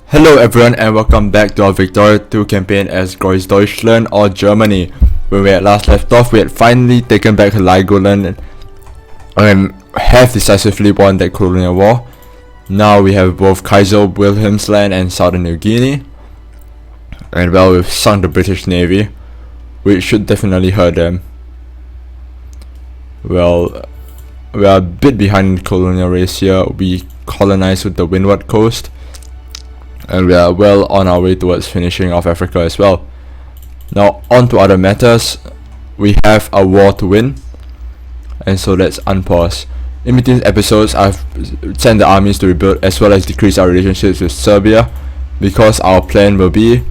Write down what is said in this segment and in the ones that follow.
Hello everyone and welcome back to our Victoria 2 campaign as Großdeutschland or Germany. When we had last left off, we had finally taken back Heligoland and have decisively won that colonial war. Now we have both Kaiser Wilhelmsland and Southern New Guinea. And well, we've sunk the British Navy, which should definitely hurt them. Well, we are a bit behind the colonial race here. We colonized with the windward coast. And we are well on our way towards finishing off Africa as well. Now on to other matters. We have a war to win, and so let's unpause. In between episodes, I've sent the armies to rebuild as well as decrease our relationships with Serbia, because our plan will be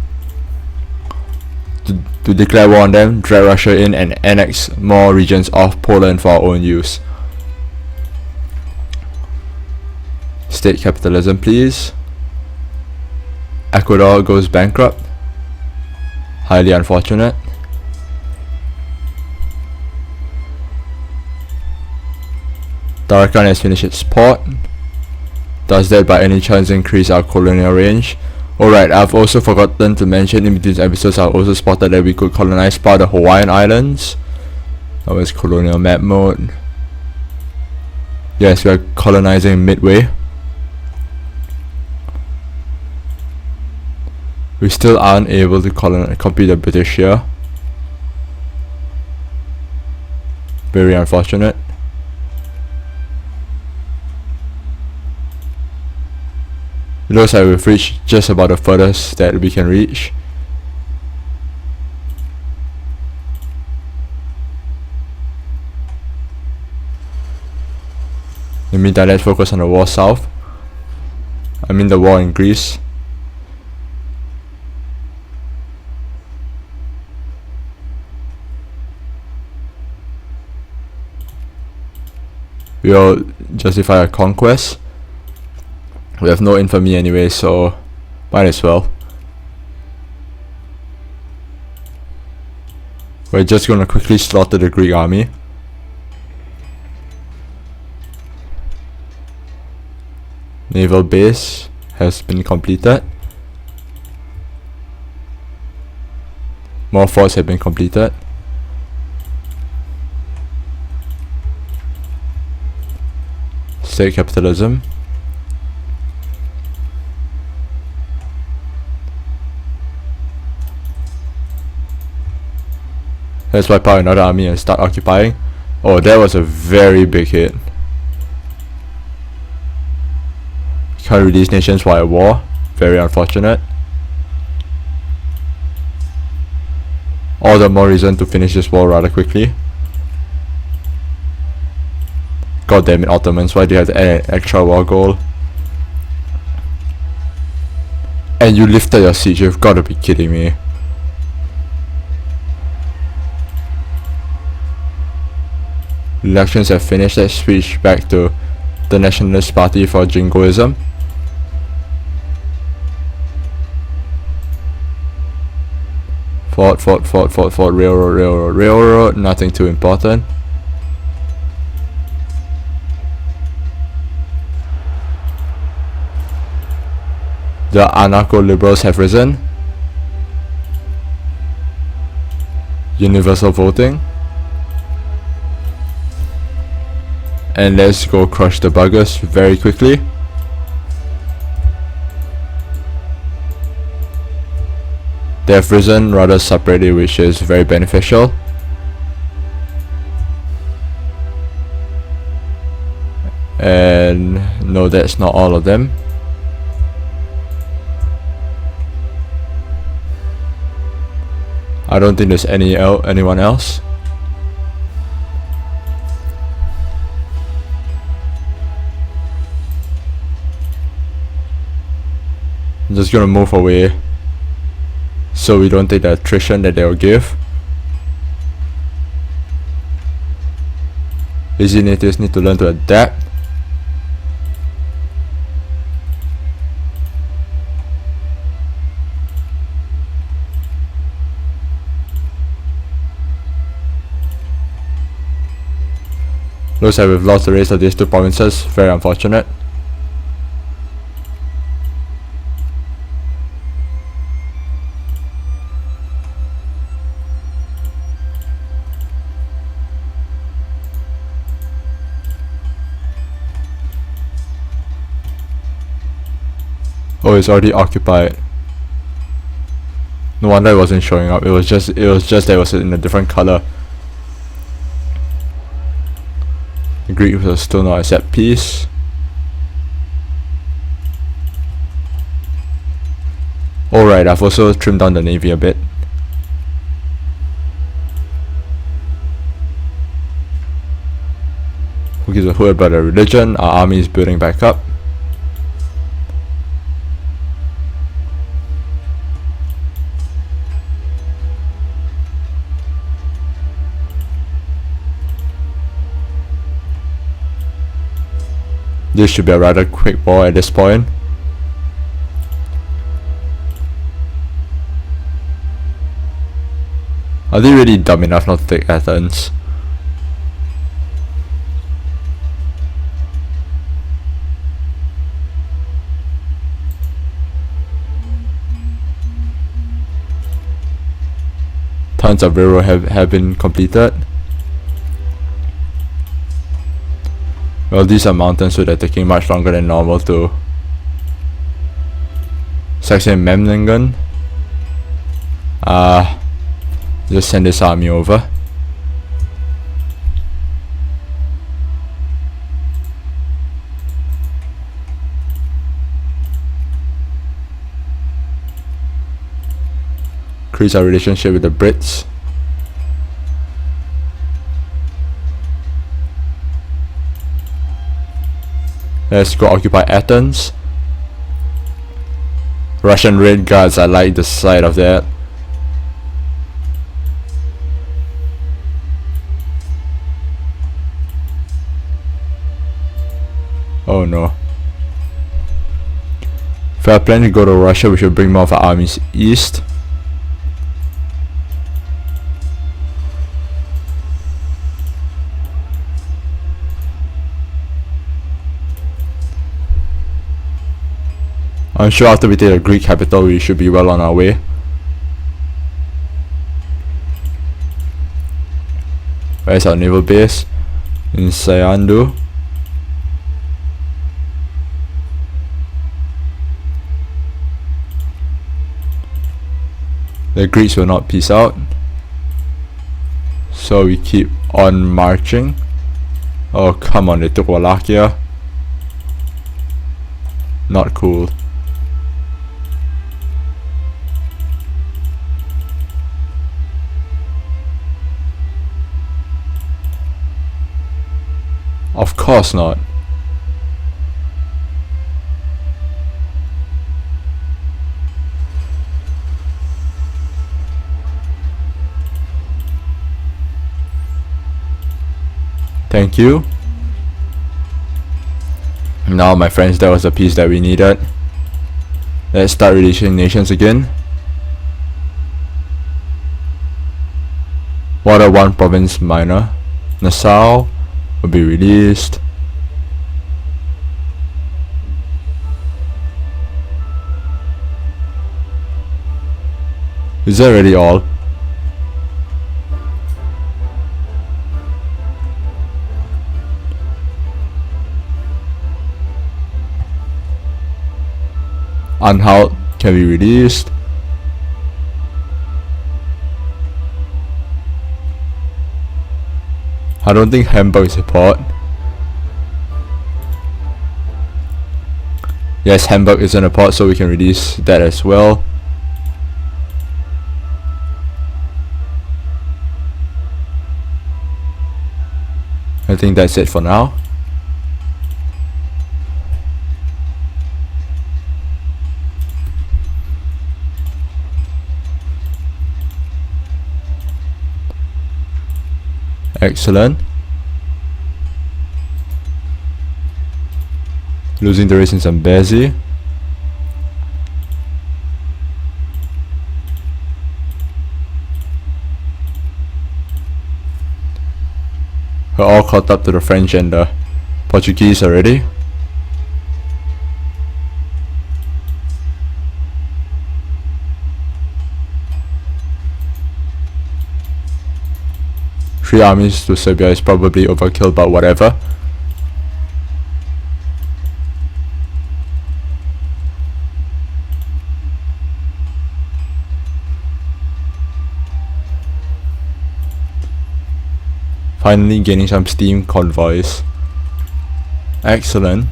to declare war on them, drag Russia in and annex more regions of Poland for our own use. State capitalism please. Ecuador goes bankrupt. Highly unfortunate. Tarakan has finished its port. Does that by any chance increase our colonial range? Alright, I've also forgotten to mention in between episodes, I've also spotted that we could colonize part of the Hawaiian Islands. That was colonial map mode. Yes, we are colonizing Midway. We still aren't able to compete the British here. Very unfortunate. It looks like we've reached just about the furthest that we can reach. In the meantime, let's focus on the war south. I mean the war in Greece. We'll justify a conquest. We have no infamy anyway, so might as well. We're just gonna quickly slaughter the Greek army. Naval base has been completed. More forts have been completed. State capitalism. Let's wipe out another army and start occupying. Oh, that was a very big hit. Can't release nations while at war. Very unfortunate. All the more reason to finish this war rather quickly. God damn it, Ottomans, why do you have to add an extra war goal? And you lifted your siege, you've gotta be kidding me. Elections have finished, let's switch back to the Nationalist Party for Jingoism. Fort, railroad, nothing too important. The anarcho-liberals have risen. Universal voting. And let's go crush the buggers very quickly. They have risen rather separately, which is very beneficial. And no, that's not all of them. I don't think there's anyone else. I'm just gonna move away so we don't take the attrition that they'll give. Easy natives need to learn to adapt. Looks like we've lost the race of these two provinces, very unfortunate. Oh, it's already occupied. No wonder it wasn't showing up. It was just that it was in a different color. The Greeks will still not accept peace. Alright, I've also trimmed down the navy a bit. Who gives a hoot about the religion? Our army is building back up. This should be a rather quick war at this point. Are they really dumb enough not to take Athens? Tons of railroad have been completed. Well, these are mountains, so they're taking much longer than normal to Saxon Memlingen. Just send this army over. Increase our relationship with the Brits. Let's go occupy Athens. Russian raid guards, I like the sight of that. Oh no. If I plan to go to Russia, we should bring more of our armies east. I'm sure after we take the Greek capital, we should be well on our way. Where's our naval base? In Sayandu. The Greeks will not peace out, so we keep on marching. Oh come on, they took Wallachia. Not cool. Of course not. Thank you. Now my friends, that was the piece that we needed. Let's start releasing nations again. What a one province minor. Nassau will be released. Is that really all? Anhalt can be released. I don't think Hamburg is a port. Yes, Hamburg isn't a port, so we can release that as well. I think that's it for now. Excellent. Losing the race in Zambezi. We're all caught up to the French and the Portuguese already. Three armies to Serbia is probably overkill, but whatever. Finally gaining some steam convoys. Excellent.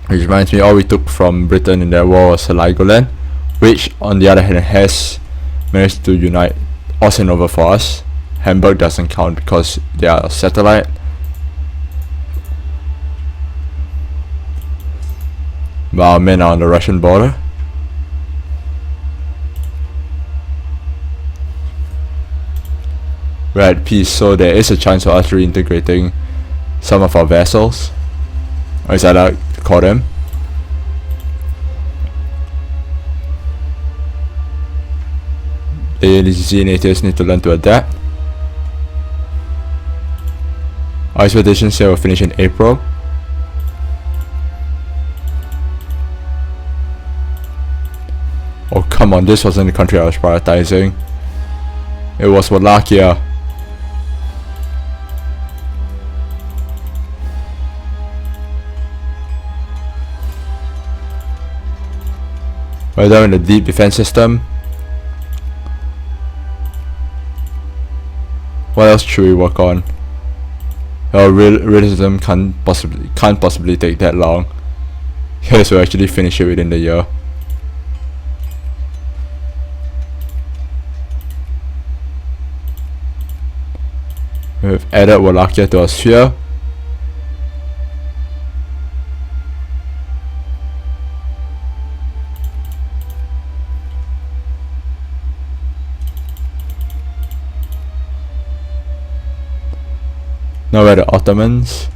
Which reminds me, all we took from Britain in that war was Heligoland, which on the other hand has managed to unite Austria over for us. Hamburg doesn't count because they are a satellite. But our men are on the Russian border. We're at peace, so there is a chance of us reintegrating some of our vassals, or as I like to call them. The lazy natives need to learn to adapt. Our expeditions here will finish in April. Oh come on, this wasn't the country I was prioritizing. It was Wallachia. We're down in the deep defense system. What else should we work on? Well, realism can't possibly take that long. Yes, we'll actually finish it within the year. We've added Wallachia to our sphere. Now we're the Ottomans.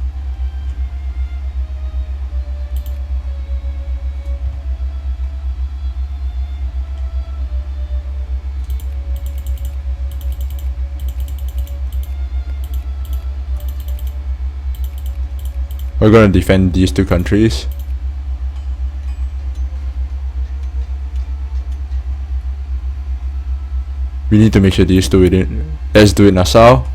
We're going to defend these two countries. We need to make sure these two within. Let's do it, Nassau.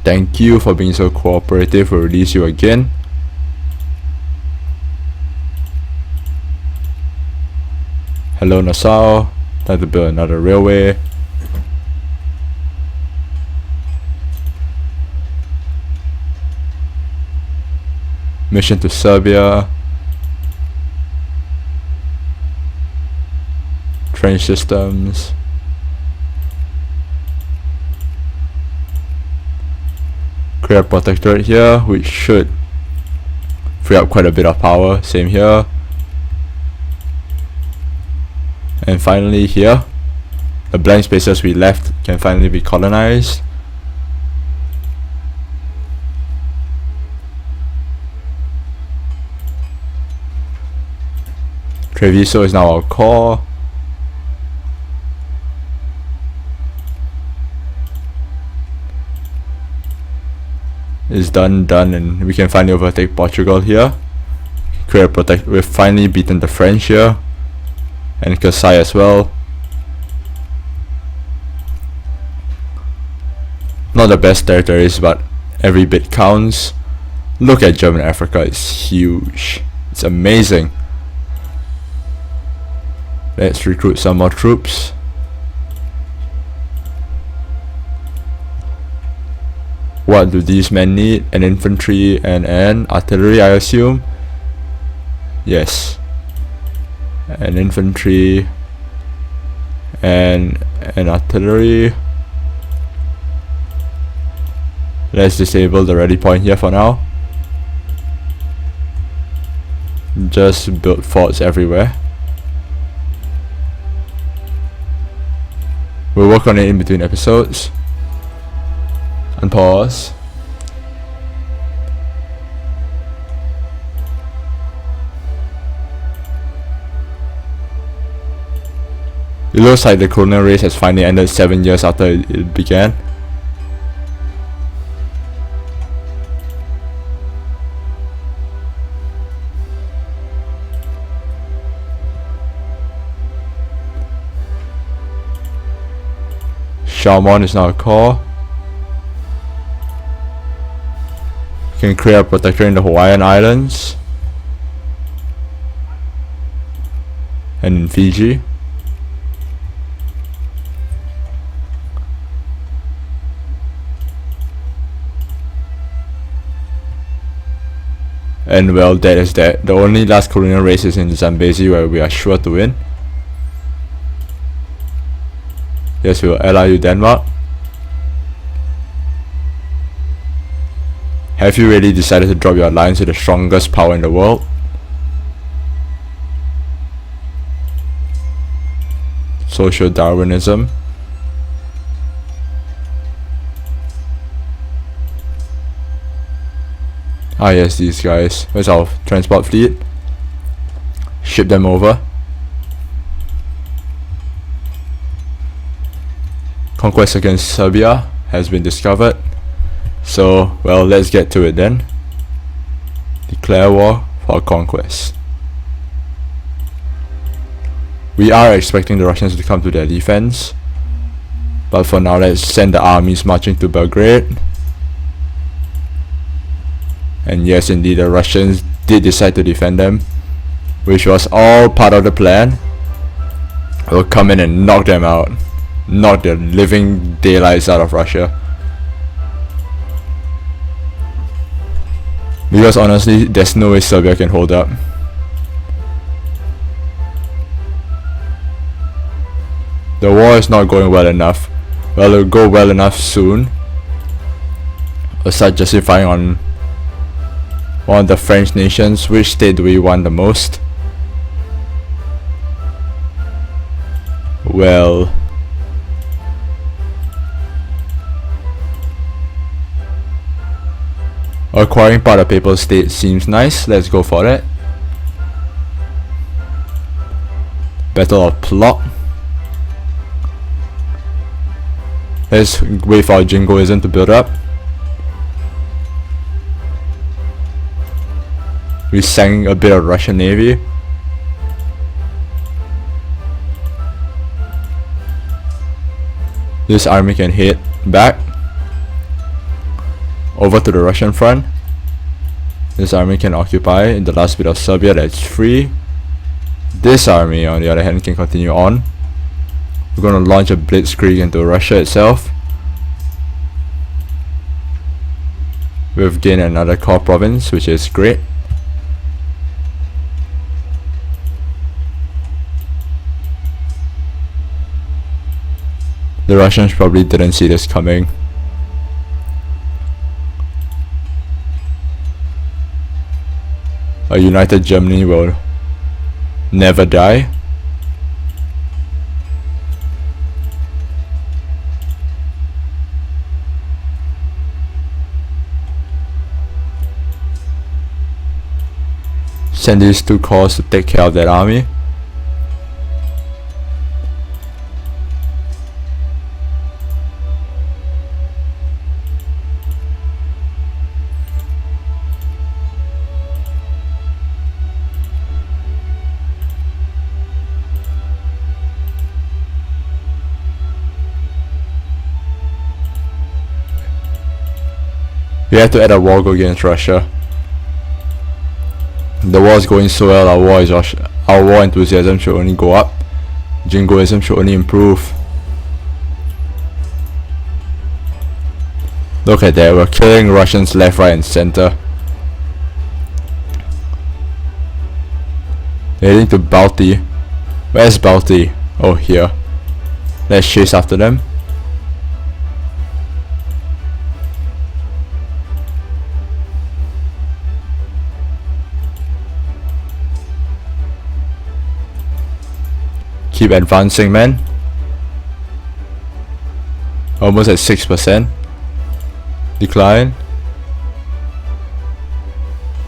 Thank you for being so cooperative. We'll release you again. Hello, Nassau. Time to build another railway. Mission to Serbia. Train systems. Create a protectorate here, which should free up quite a bit of power. Same here. And finally here, the blank spaces we left can finally be colonized. Treviso is now our core. Is done, and we can finally overtake Portugal here. We've finally beaten the French here, and Kasai as well. Not the best territories, but every bit counts. Look at German Africa, it's huge. It's amazing. Let's recruit some more troops. What do these men need? An infantry and an artillery, I assume? Yes. An infantry and an artillery. Let's disable the ready point here for now. Just build forts everywhere. We'll work on it in between episodes. And pause. It looks like the colonial race has finally ended 7 years after it began. Shalmon is now a core. Can create a protectorate in the Hawaiian Islands and in Fiji. And well, that is that. The only last colonial race is in Zambezi, where we are sure to win. Yes, we will ally you, Denmark. Have you really decided to drop your alliance with the strongest power in the world? Social Darwinism. Ah yes, these guys. Where's our transport fleet? Ship them over. Conquest against Serbia has been discovered. So, well, let's get to it then. Declare war for conquest. We are expecting the Russians to come to their defense, but for now let's send the armies marching to Belgrade. And yes, indeed, the Russians did decide to defend them, which was all part of the plan. We'll come in and knock them out. Knock the living daylights out of Russia. Because honestly, there's no way Serbia can hold up. The war is not going well enough. Well, it'll go well enough soon. We'll start justifying on one of the French nations. Which state do we want the most? Well, acquiring part of Papal State seems nice. Let's go for it. Battle of Plot. Let's wait for our jingoism to build up. We sank a bit of Russian Navy. This army can head back over to the Russian front. This army can occupy in the last bit of Serbia that's free. This army, on the other hand, can continue on. We're going to launch a blitzkrieg into Russia itself. We've gained another core province, which is great. The Russians probably didn't see this coming. A united Germany will never die. Send these two corps to take care of that army. We have to add a war goal against Russia. The war is going so well. Our war enthusiasm should only go up. Jingoism should only improve. Look at that, we're killing Russians left, right and center. Heading to Balti. Where's Balti? Oh, here. Let's chase after them. Keep advancing, man. Almost at 6%. Decline.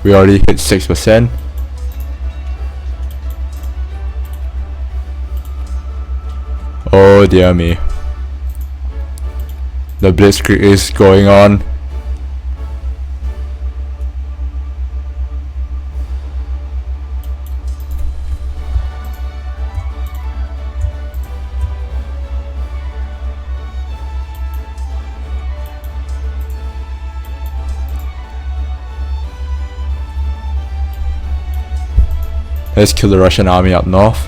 We already hit 6%. Oh dear me. The blitzkrieg is going on. Let's kill the Russian army up north.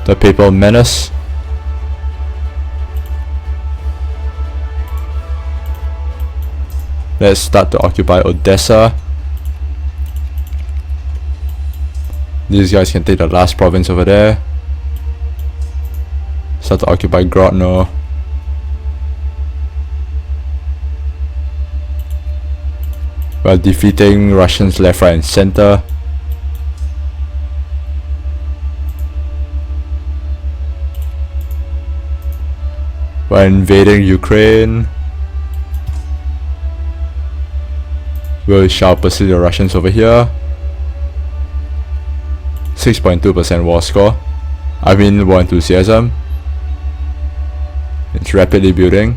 The Papal Menace. Let's start to occupy Odessa. These guys can take the last province over there. Start to occupy Grodno. While defeating Russians left, right and center. While invading Ukraine. We shall pursue the Russians over here. 6.2% war score. I mean war enthusiasm. It's rapidly building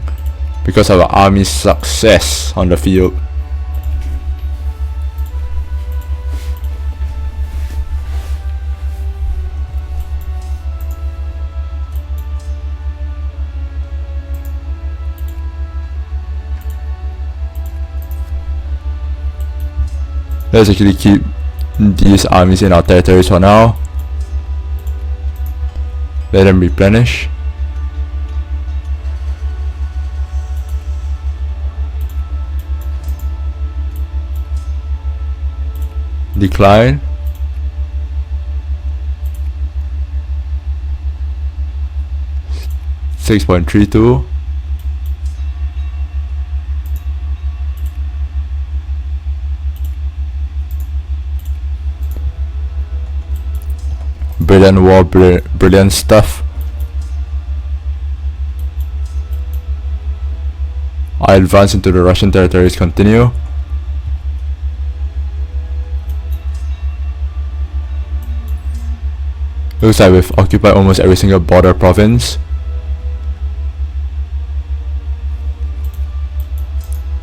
because of our army's success on the field. Let's actually keep these armies in our territories for now. Let them replenish. Decline. $6.32. Brilliant war, brilliant stuff. Our advance into the Russian territories continue. Looks like we've occupied almost every single border province.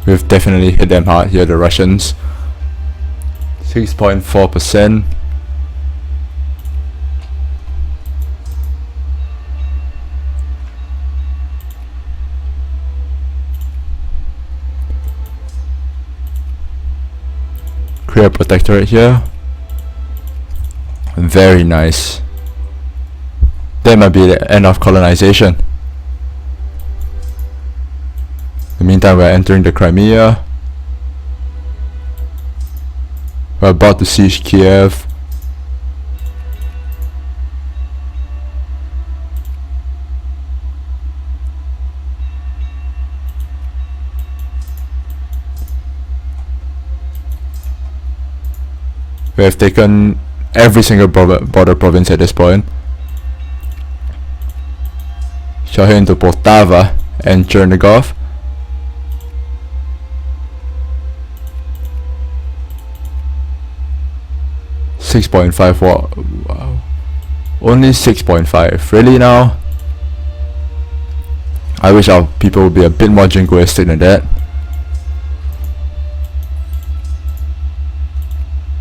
We've definitely hit them hard here, the Russians. 6.4%. Create a protectorate here. Very nice. That might be the end of colonization. In the meantime, we're entering the Crimea. We're about to siege Kiev. We have taken every single border province at this point. Shall head into Poltava and Chernigov. Wow. Only 6.5. Really now? I wish our people would be a bit more jingoistic than that.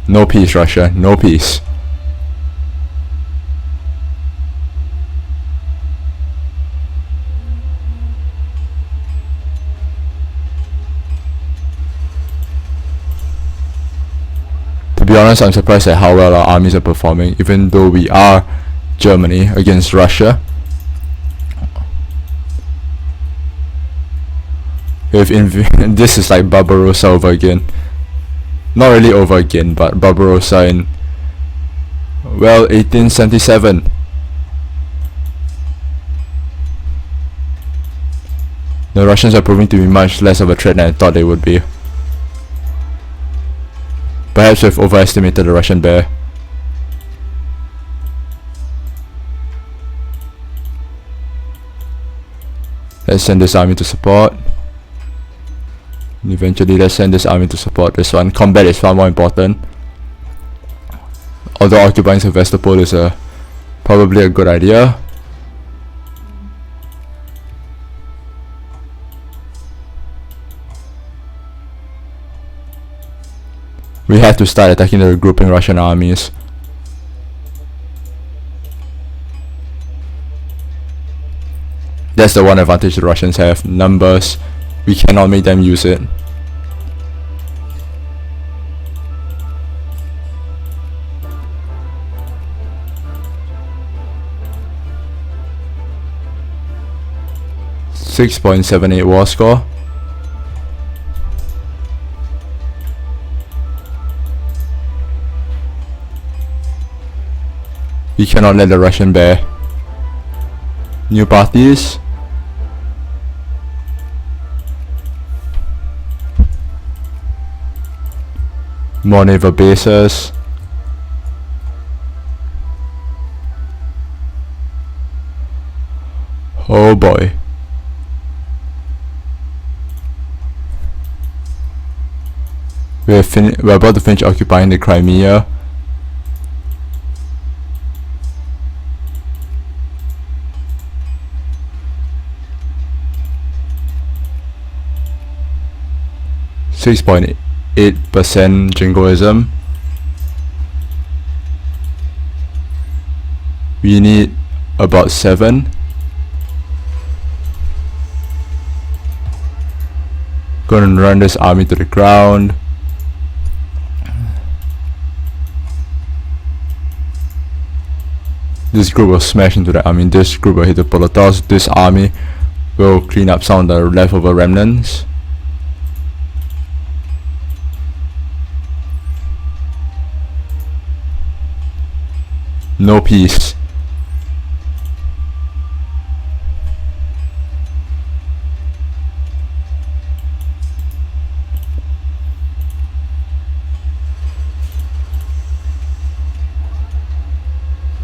No peace, Russia. No peace. To be honest, I'm surprised at how well our armies are performing, even though we are Germany against Russia. This is like Barbarossa over again. Not really over again, but Barbarossa in, well, 1877. The Russians are proving to be much less of a threat than I thought they would be. Perhaps we've overestimated the Russian bear. Let's send this army to support. Eventually, let's send this army to support this one. Combat is far more important. Although occupying Sevastopol is probably a good idea. We have to start attacking the regrouping Russian armies. That's the one advantage the Russians have. Numbers. We cannot make them use it. 6.78 war score. We cannot let the Russian bear. New parties. More naval bases. Oh boy. We're about to finish occupying the Crimea. .8% jingoism. We need about 7. Gonna run this army to the ground. This group will smash into the army. This group will hit the Polotos. This army will clean up some of the leftover remnants. No peace.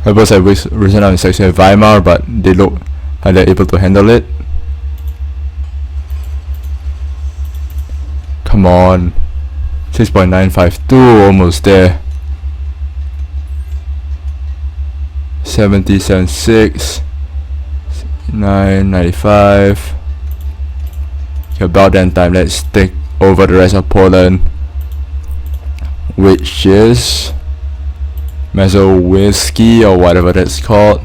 Rebels have risen up in section of Weimar, but they look like they're able to handle it. Come on. 6.952, almost there. 70.76, 9.95. Okay, about that time, let's take over the rest of Poland, which is Mazowiecki or whatever that's called.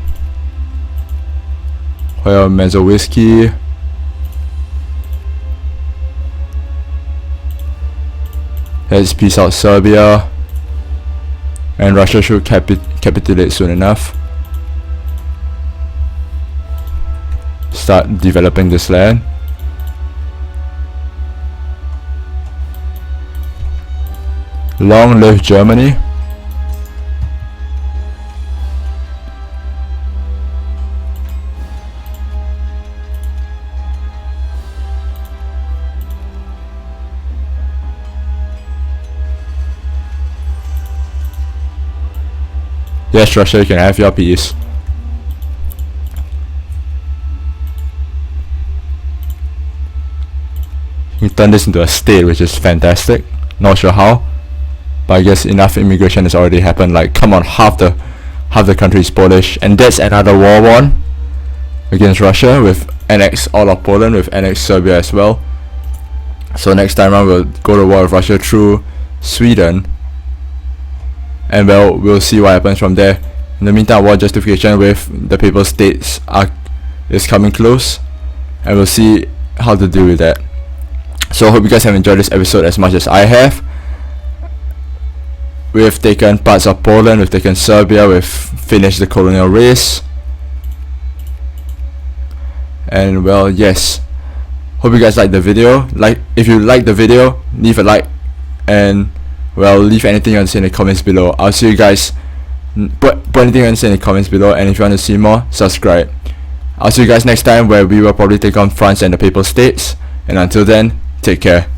Well, Mazowiecki. Let's peace out Serbia, and Russia should capitulate soon enough. Start developing this land. Long live Germany. Yes, Russia, you can have your peace. You turn this into a state, which is fantastic. Not sure how, but I guess enough immigration has already happened. Like, come on, half the country is Polish, and that's another war won against Russia, with annex all of Poland, with annex Serbia as well. So next time around, we'll go to war with Russia through Sweden, and well, we'll see what happens from there. In the meantime, war justification with the Papal States is coming close, and we'll see how to deal with that. So I hope you guys have enjoyed this episode as much as I have. We've taken parts of Poland, we've taken Serbia, we've finished the colonial race. And well, yes. Hope you guys liked the video. If you liked the video, leave a like, and well, leave anything you want to say in the comments below. I'll see you guys. Put anything you want to say in the comments below, and if you want to see more, subscribe. I'll see you guys next time, where we will probably take on France and the Papal States. And until then, take care.